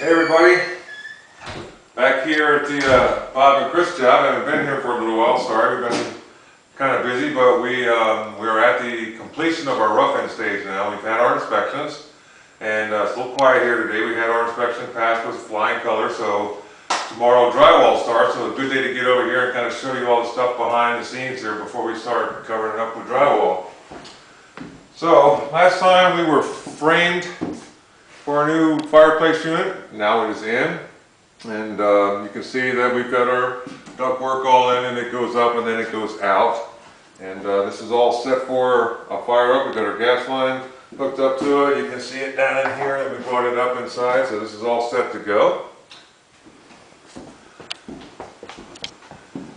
Hey everybody, back here at the Bob and Kristen job. I haven't been here for a little while, sorry, we've been kind of busy, but we are at the completion of our rough end stage now. We've had our inspections, and it's a little quiet here today. We had our inspection passed with flying colors, so tomorrow drywall starts, so a good day to get over here and kind of show you all the stuff behind the scenes here before we start covering it up with drywall. So, last time we were framed for our new fireplace unit. Now it is in, and you can see that we've got our ductwork all in, and it goes up and then it goes out. And this is all set for a fire up. We've got our gas line hooked up to it. You can see it down in here that we brought it up inside, so this is all set to go.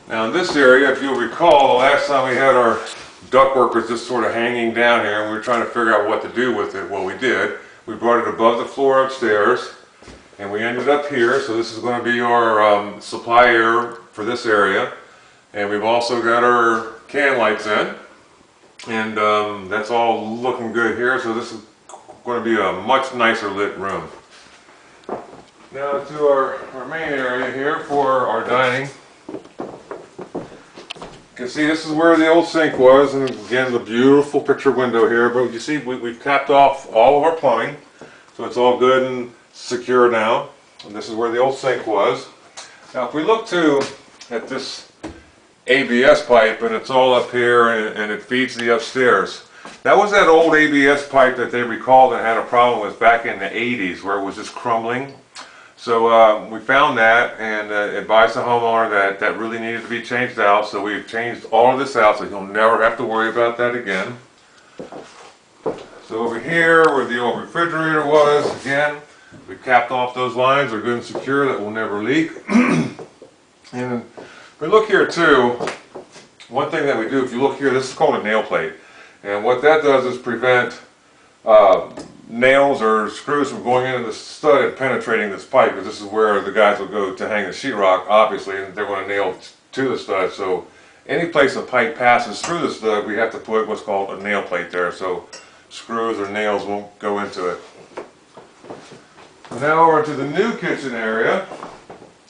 Now in this area, if you'll recall, the last time we had our ductwork was just sort of hanging down here and we were trying to figure out what to do with it. Well, we did. We brought it above the floor upstairs and we ended up here. So this is going to be our supply air for this area. And we've also got our can lights in. And that's all looking good here. So this is going to be a much nicer lit room. Now to our main area here for our dining. You can see this is where the old sink was, and again the beautiful picture window here, but you see we've capped off all of our plumbing, so it's all good and secure now. And this is where the old sink was. Now if we look at this ABS pipe, and it's all up here and it feeds the upstairs. That was that old ABS pipe that they recalled and had a problem with back in the 80s where it was just crumbling. So we found that and advised the homeowner that really needed to be changed out. So we've changed all of this out so he'll never have to worry about that again. So over here where the old refrigerator was, again, we capped off those lines. They're good and secure. That will never leak. And if we look here too, one thing that we do, if you look here, this is called a nail plate. And what that does is prevent nails or screws from going into the stud and penetrating this pipe, because this is where the guys will go to hang the sheetrock, obviously, and they're going to nail to the stud. So any place a pipe passes through the stud, we have to put what's called a nail plate there, so screws or nails won't go into it. Now over to the new kitchen area,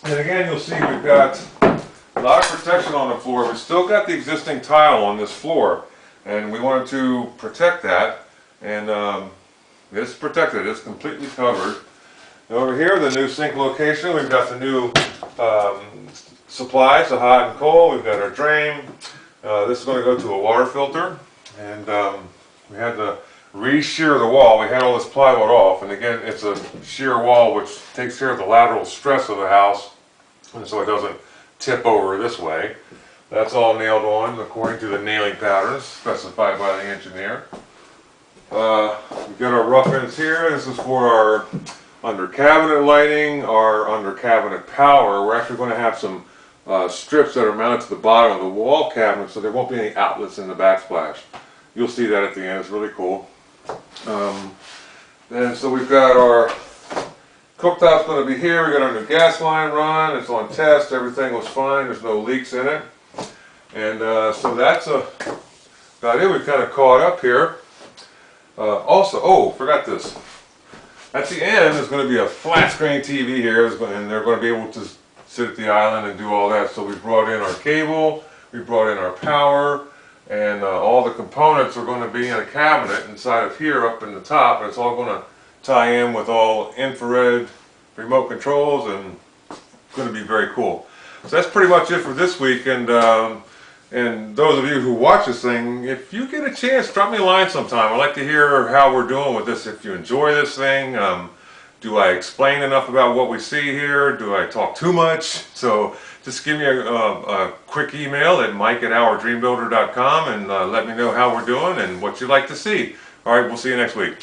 and again you'll see we've got a lot of protection on the floor. We've still got the existing tile on this floor, and we wanted to protect that, and it's protected, it's completely covered. And over here, the new sink location, we've got the new supplies, the hot and cold, we've got our drain. This is going to go to a water filter, and we had to re-shear the wall. We had all this plywood off, and again, it's a shear wall which takes care of the lateral stress of the house, and so it doesn't tip over this way. That's all nailed on according to the nailing patterns specified by the engineer. We've got our rough ends here. This is for our under cabinet lighting, our under cabinet power. We're actually going to have some strips that are mounted to the bottom of the wall cabinet, so there won't be any outlets in the backsplash. You'll see that at the end. It's really cool. And so we've got our cooktop's going to be here. We got our new gas line run. It's on test. Everything was fine. There's no leaks in it. And so that's about it. We've kind of caught up here. Also, oh, forgot this. At the end, there's going to be a flat screen TV here, and they're going to be able to sit at the island and do all that. So we brought in our cable, we brought in our power, and all the components are going to be in a cabinet inside of here up in the top, and it's all going to tie in with all infrared remote controls, and it's going to be very cool. So that's pretty much it for this week, and those of you who watch this thing, if you get a chance, drop me a line sometime. I'd like to hear how we're doing with this. If you enjoy this thing, do I explain enough about what we see here? Do I talk too much? So just give me a quick email at mike@ourdreambuilder.com and let me know how we're doing and what you'd like to see. All right, we'll see you next week.